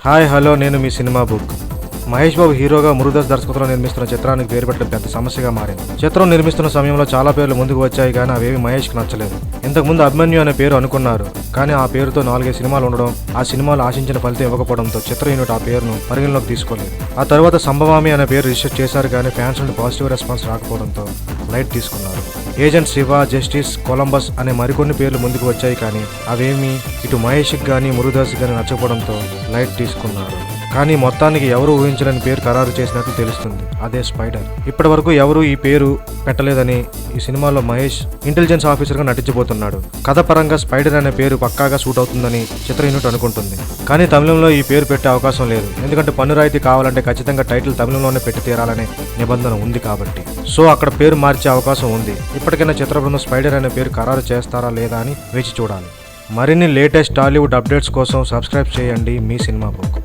Hi hello నేను మీ cinema book. Mahesh Babu హీరోగా మురుగదాస్ దర్శకత్వంలో నిర్మిస్తున్న చిత్రానికి పేరు పెట్టడం పెద్ద సమస్యగా మారింది. చిత్రం నిర్మిస్తున్న సమయంలో చాలా పేర్లు ముందుకు వచ్చాయి కానీ అవేవి మహేష్కి నచ్చలేదు. ఇంతకుముందు అభిమన్యు అనే పేరు అనుకున్నారు కానీ ఆ పేరుతో 4-5 సినిమాలు ఉండడం, ఆ సినిమాలు ఆశించిన ఫలితం ఇవ్వకపోవడంతో చిత్ర యూనిట్ ఆ పేరును పరిగణలోకి తీసుకోలేదు. ఆ తర్వాత సంభవామి అనే పేరు రిజిస్టర్ చేశారు కానీ ఫ్యాన్స్ నుండి పాజిటివ్ రెస్పాన్స్ రాకపోవడంతో లైట్ తీసుకున్నారు. ఏజెంట్ శివ, జస్టిస్, కొలంబస్ అనే మరికొన్ని పేర్లు ముందుకు వచ్చాయి కానీ అవేమీ ఇటు మహేష్కి కానీ మురుగదాస్కి కానీ నచ్చకపోవడంతో లైట్ తీసుకున్నారు. కానీ మొత్తానికి ఎవరు ఊహించలేని పేరు ఖరారు చేసినట్లు తెలుస్తుంది, అదే స్పైడర్. ఇప్పటి వరకు ఎవరు ఈ పేరు పెట్టలేదని ఈ సినిమాలో మహేష్ ఇంటెలిజెన్స్ ఆఫీసర్గా నటించబోతున్నాడు. కథ పరంగా స్పైడర్ అనే పేరు పక్కాగా సూట్ అవుతుందని చిత్ర యూనిట్ అనుకుంటుంది. కానీ తమిళంలో ఈ పేరు పెట్టే అవకాశం లేదు, ఎందుకంటే పన్ను రాయితీ కావాలంటే ఖచ్చితంగా టైటిల్ తమిళంలోనే పెట్టి తీరాలనే నిబంధన ఉంది కాబట్టి. సో అక్కడ పేరు మార్చే అవకాశం ఉంది. ఇప్పటికైనా చిత్ర బృందం స్పైడర్ అనే పేరు ఖరారు చేస్తారా లేదా అని వేచి చూడాలి. మరిన్ని లేటెస్ట్ టాలీవుడ్ అప్డేట్స్ కోసం సబ్స్క్రైబ్ చేయండి మీ సినిమా బుక్.